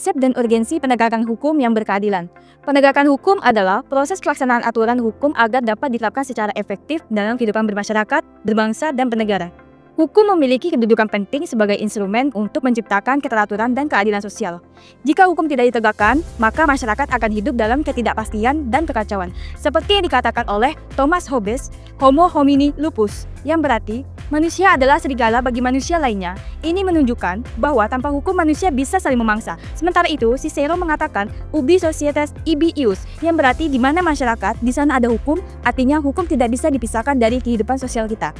Konsep dan urgensi penegakan hukum yang berkeadilan. Penegakan hukum adalah proses pelaksanaan aturan hukum agar dapat diterapkan secara efektif dalam kehidupan bermasyarakat, berbangsa, dan bernegara. Hukum memiliki kedudukan penting sebagai instrumen untuk menciptakan keteraturan dan keadilan sosial. Jika hukum tidak ditegakkan, maka masyarakat akan hidup dalam ketidakpastian dan kekacauan. Seperti yang dikatakan oleh Thomas Hobbes, Homo homini lupus, yang berarti manusia adalah serigala bagi manusia lainnya. Ini menunjukkan bahwa tanpa hukum manusia bisa saling memangsa. Sementara itu, Cicero mengatakan ubi societas ibi ius, yang berarti di mana masyarakat, di sana ada hukum, artinya hukum tidak bisa dipisahkan dari kehidupan sosial kita.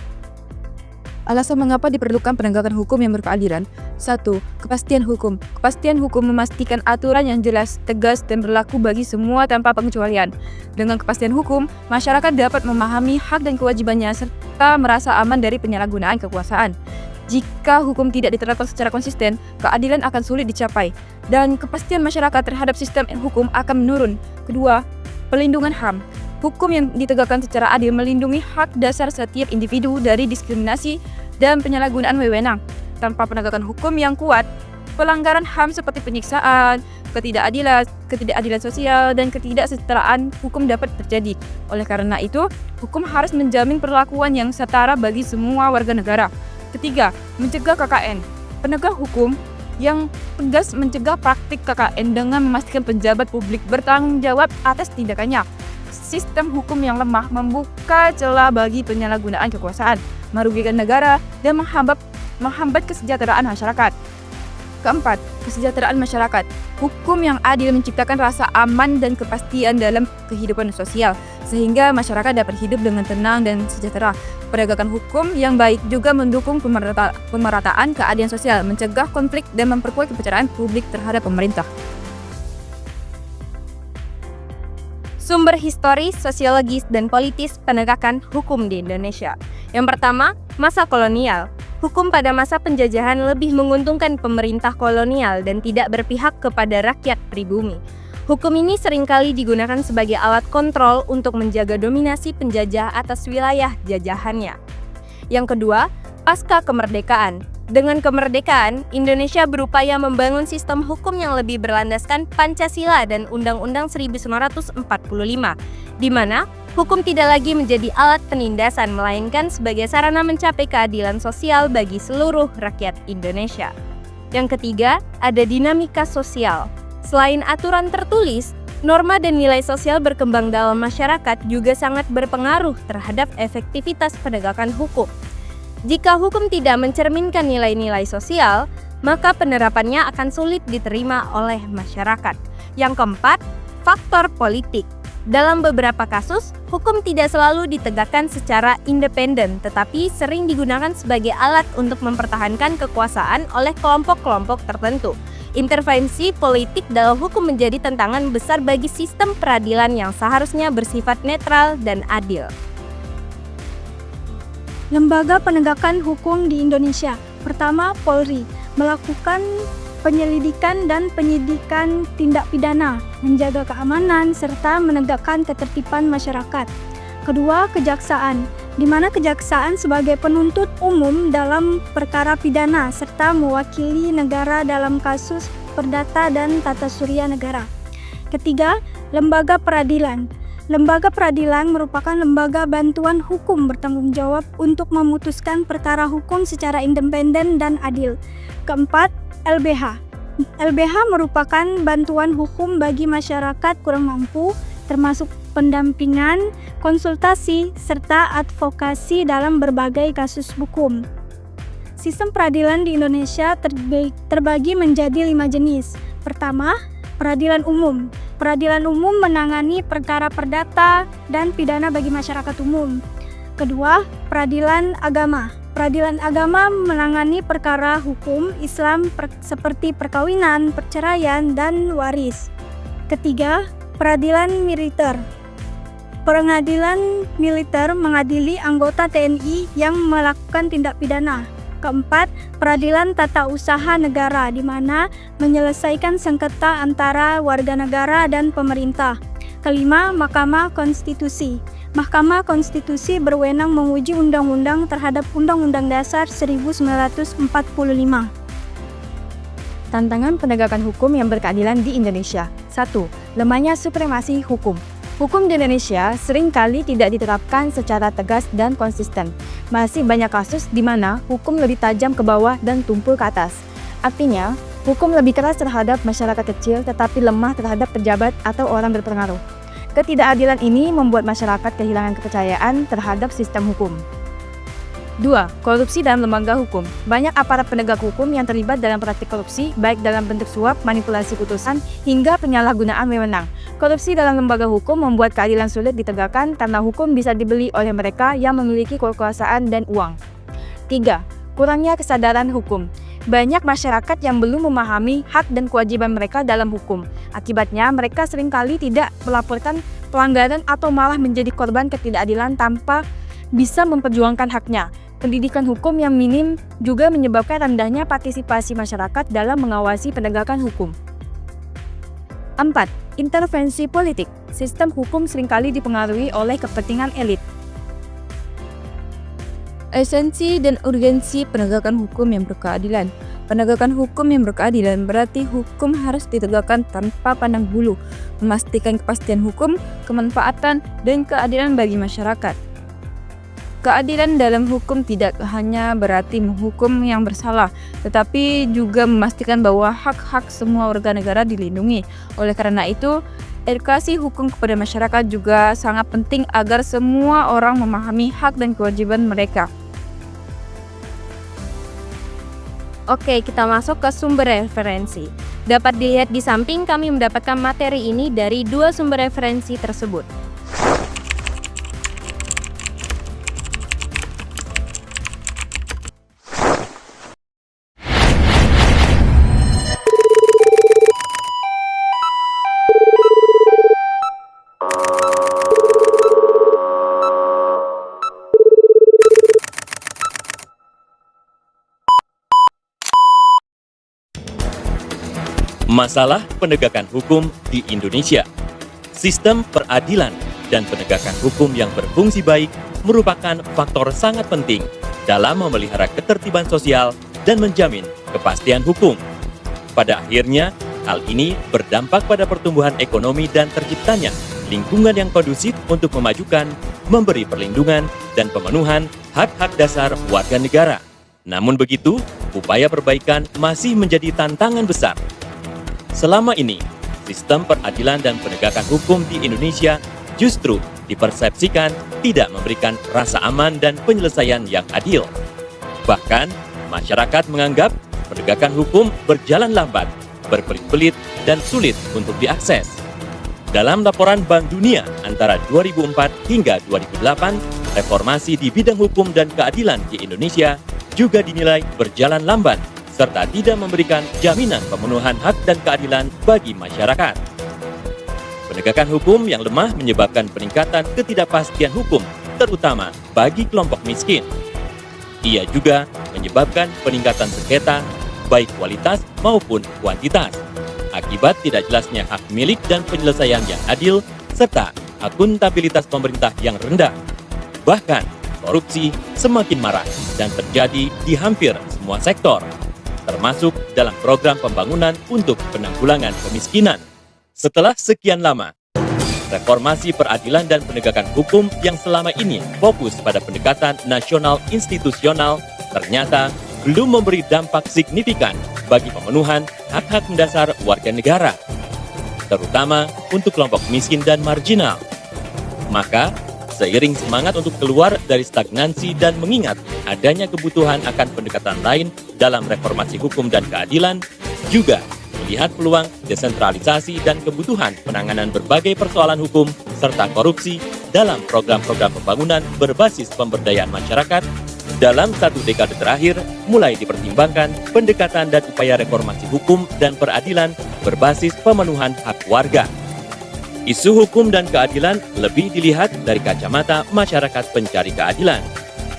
Alasan mengapa diperlukan penegakan hukum yang berkeadilan. 1. Kepastian hukum. Kepastian hukum memastikan aturan yang jelas, tegas, dan berlaku bagi semua tanpa pengecualian. Dengan kepastian hukum, masyarakat dapat memahami hak dan kewajibannya serta merasa aman dari penyalahgunaan kekuasaan. Jika hukum tidak diterapkan secara konsisten, keadilan akan sulit dicapai, dan kepastian masyarakat terhadap sistem hukum akan menurun. Kedua, pelindungan HAM. Hukum yang ditegakkan secara adil melindungi hak dasar setiap individu dari diskriminasi dan penyalahgunaan wewenang. Tanpa penegakan hukum yang kuat, pelanggaran HAM seperti penyiksaan, ketidakadilan sosial, dan ketidaksetaraan hukum dapat terjadi. Oleh karena itu, hukum harus menjamin perlakuan yang setara bagi semua warga negara. Ketiga, mencegah KKN. Penegak hukum yang tegas mencegah praktik KKN dengan memastikan pejabat publik bertanggung jawab atas tindakannya. Sistem hukum yang lemah membuka celah bagi penyalahgunaan kekuasaan, merugikan negara, dan menghambat kesejahteraan masyarakat. Keempat, kesejahteraan masyarakat. Hukum yang adil menciptakan rasa aman dan kepastian dalam kehidupan sosial, sehingga masyarakat dapat hidup dengan tenang dan sejahtera. Penegakan hukum yang baik juga mendukung pemerataan keadilan sosial, mencegah konflik, dan memperkuat kepercayaan publik terhadap pemerintah. Sumber historis, sosiologis, dan politis penegakan hukum di Indonesia. Yang pertama, masa kolonial. Hukum pada masa penjajahan lebih menguntungkan pemerintah kolonial dan tidak berpihak kepada rakyat pribumi. Hukum ini seringkali digunakan sebagai alat kontrol untuk menjaga dominasi penjajah atas wilayah jajahannya. Yang kedua, pasca kemerdekaan. Dengan kemerdekaan, Indonesia berupaya membangun sistem hukum yang lebih berlandaskan Pancasila dan Undang-Undang 1945, di mana hukum tidak lagi menjadi alat penindasan, melainkan sebagai sarana mencapai keadilan sosial bagi seluruh rakyat Indonesia. Yang ketiga, ada dinamika sosial. Selain aturan tertulis, norma dan nilai sosial berkembang dalam masyarakat juga sangat berpengaruh terhadap efektivitas penegakan hukum. Jika hukum tidak mencerminkan nilai-nilai sosial, maka penerapannya akan sulit diterima oleh masyarakat. Yang keempat, faktor politik. Dalam beberapa kasus, hukum tidak selalu ditegakkan secara independen, tetapi sering digunakan sebagai alat untuk mempertahankan kekuasaan oleh kelompok-kelompok tertentu. Intervensi politik dalam hukum menjadi tantangan besar bagi sistem peradilan yang seharusnya bersifat netral dan adil. Lembaga penegakan hukum di Indonesia. Pertama, Polri melakukan penyelidikan dan penyidikan tindak pidana, menjaga keamanan, serta menegakkan ketertiban masyarakat. Kedua, Kejaksaan, di mana Kejaksaan sebagai penuntut umum dalam perkara pidana, serta mewakili negara dalam kasus perdata dan tata surya negara. Ketiga, Lembaga Peradilan. Lembaga peradilan merupakan lembaga bantuan hukum bertanggung jawab untuk memutuskan perkara hukum secara independen dan adil. Keempat, LBH. LBH merupakan bantuan hukum bagi masyarakat kurang mampu, termasuk pendampingan, konsultasi, serta advokasi dalam berbagai kasus hukum. Sistem peradilan di Indonesia terbagi menjadi 5 jenis. Pertama, peradilan umum. Peradilan umum menangani perkara perdata dan pidana bagi masyarakat umum. Kedua, peradilan agama. Peradilan agama menangani perkara hukum Islam seperti perkawinan, perceraian, dan waris. Ketiga, peradilan militer. Pengadilan militer mengadili anggota TNI yang melakukan tindak pidana. Keempat, peradilan tata usaha negara, di mana menyelesaikan sengketa antara warga negara dan pemerintah. Kelima, Mahkamah Konstitusi. Mahkamah Konstitusi berwenang menguji undang-undang terhadap Undang-Undang Dasar 1945. Tantangan penegakan hukum yang berkeadilan di Indonesia. 1. Lemahnya supremasi hukum. Hukum di Indonesia seringkali tidak diterapkan secara tegas dan konsisten. Masih banyak kasus di mana hukum lebih tajam ke bawah dan tumpul ke atas. Artinya, hukum lebih keras terhadap masyarakat kecil tetapi lemah terhadap pejabat atau orang berpengaruh. Ketidakadilan ini membuat masyarakat kehilangan kepercayaan terhadap sistem hukum. 2. Korupsi dalam lembaga hukum. Banyak aparat penegak hukum yang terlibat dalam praktik korupsi, baik dalam bentuk suap, manipulasi putusan, hingga penyalahgunaan wewenang. Korupsi dalam lembaga hukum membuat keadilan sulit ditegakkan karena hukum bisa dibeli oleh mereka yang memiliki kekuasaan dan uang. 3. Kurangnya kesadaran hukum. Banyak masyarakat yang belum memahami hak dan kewajiban mereka dalam hukum. Akibatnya, mereka seringkali tidak melaporkan pelanggaran atau malah menjadi korban ketidakadilan tanpa bisa memperjuangkan haknya. Pendidikan hukum yang minim juga menyebabkan rendahnya partisipasi masyarakat dalam mengawasi penegakan hukum. 4. Intervensi politik. Sistem hukum seringkali dipengaruhi oleh kepentingan elit. Esensi dan urgensi penegakan hukum yang berkeadilan. Penegakan hukum yang berkeadilan berarti hukum harus ditegakkan tanpa pandang bulu, memastikan kepastian hukum, kemanfaatan, dan keadilan bagi masyarakat. Keadilan dalam hukum tidak hanya berarti menghukum yang bersalah, tetapi juga memastikan bahwa hak-hak semua warga negara dilindungi. Oleh karena itu, edukasi hukum kepada masyarakat juga sangat penting agar semua orang memahami hak dan kewajiban mereka. Oke, kita masuk ke sumber referensi. Dapat dilihat di samping kami mendapatkan materi ini dari 2 sumber referensi tersebut. Masalah penegakan hukum di Indonesia. Sistem peradilan dan penegakan hukum yang berfungsi baik merupakan faktor sangat penting dalam memelihara ketertiban sosial dan menjamin kepastian hukum. Pada akhirnya, hal ini berdampak pada pertumbuhan ekonomi dan terciptanya lingkungan yang kondusif untuk memajukan, memberi perlindungan, dan pemenuhan hak-hak dasar warga negara. Namun begitu, upaya perbaikan masih menjadi tantangan besar. Selama ini, sistem peradilan dan penegakan hukum di Indonesia justru dipersepsikan tidak memberikan rasa aman dan penyelesaian yang adil. Bahkan, masyarakat menganggap penegakan hukum berjalan lambat, berbelit-belit, dan sulit untuk diakses. Dalam laporan Bank Dunia antara 2004 hingga 2008, reformasi di bidang hukum dan keadilan di Indonesia juga dinilai berjalan lambat serta tidak memberikan jaminan pemenuhan hak dan keadilan bagi masyarakat. Penegakan hukum yang lemah menyebabkan peningkatan ketidakpastian hukum, terutama bagi kelompok miskin. Ia juga menyebabkan peningkatan sengketa, baik kualitas maupun kuantitas, akibat tidak jelasnya hak milik dan penyelesaian yang adil, serta akuntabilitas pemerintah yang rendah. Bahkan, korupsi semakin marak dan terjadi di hampir semua sektor, termasuk dalam program pembangunan untuk penanggulangan kemiskinan. Setelah sekian lama, reformasi peradilan dan penegakan hukum yang selama ini fokus pada pendekatan nasional institusional ternyata belum memberi dampak signifikan bagi pemenuhan hak-hak mendasar warga negara, terutama untuk kelompok miskin dan marginal. Maka, seiring semangat untuk keluar dari stagnansi dan mengingat adanya kebutuhan akan pendekatan lain dalam reformasi hukum dan keadilan, juga melihat peluang desentralisasi dan kebutuhan penanganan berbagai persoalan hukum serta korupsi dalam program-program pembangunan berbasis pemberdayaan masyarakat. Dalam 1 dekade terakhir, mulai dipertimbangkan pendekatan dan upaya reformasi hukum dan peradilan berbasis pemenuhan hak warga. Isu hukum dan keadilan lebih dilihat dari kacamata masyarakat pencari keadilan,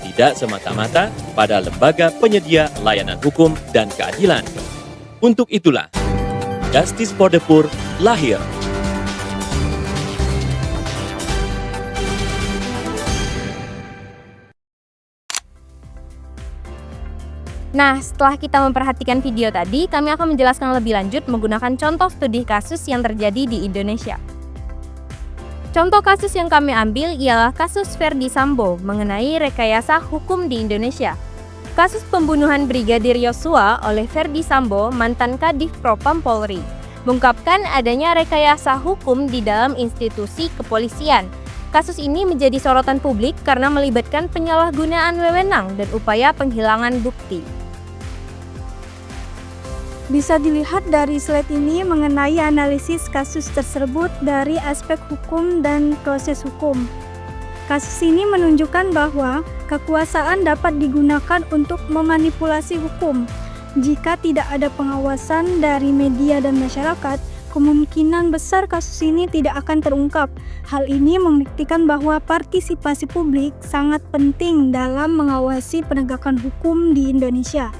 tidak semata-mata pada lembaga penyedia layanan hukum dan keadilan. Untuk itulah, Justice for the Poor lahir. Nah, setelah kita memperhatikan video tadi, kami akan menjelaskan lebih lanjut menggunakan contoh studi kasus yang terjadi di Indonesia. Contoh kasus yang kami ambil ialah kasus Verdi Sambo mengenai rekayasa hukum di Indonesia. Kasus pembunuhan Brigadir Yosua oleh Verdi Sambo, mantan Kadif Propam Polri, mengungkapkan adanya rekayasa hukum di dalam institusi kepolisian. Kasus ini menjadi sorotan publik karena melibatkan penyalahgunaan wewenang dan upaya penghilangan bukti. Bisa dilihat dari slide ini mengenai analisis kasus tersebut dari aspek hukum dan proses hukum. Kasus ini menunjukkan bahwa kekuasaan dapat digunakan untuk memanipulasi hukum. Jika tidak ada pengawasan dari media dan masyarakat, kemungkinan besar kasus ini tidak akan terungkap. Hal ini membuktikan bahwa partisipasi publik sangat penting dalam mengawasi penegakan hukum di Indonesia.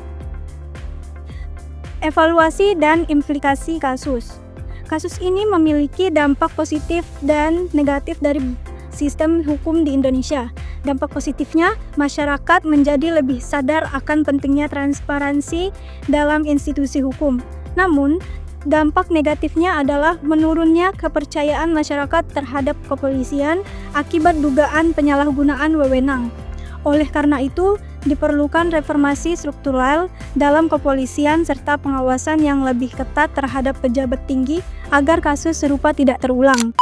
Evaluasi dan implikasi kasus. Kasus ini memiliki dampak positif dan negatif dari sistem hukum di Indonesia. Dampak positifnya, masyarakat menjadi lebih sadar akan pentingnya transparansi dalam institusi hukum. Namun, dampak negatifnya adalah menurunnya kepercayaan masyarakat terhadap kepolisian akibat dugaan penyalahgunaan wewenang. Oleh karena itu, diperlukan reformasi struktural dalam kepolisian serta pengawasan yang lebih ketat terhadap pejabat tinggi agar kasus serupa tidak terulang.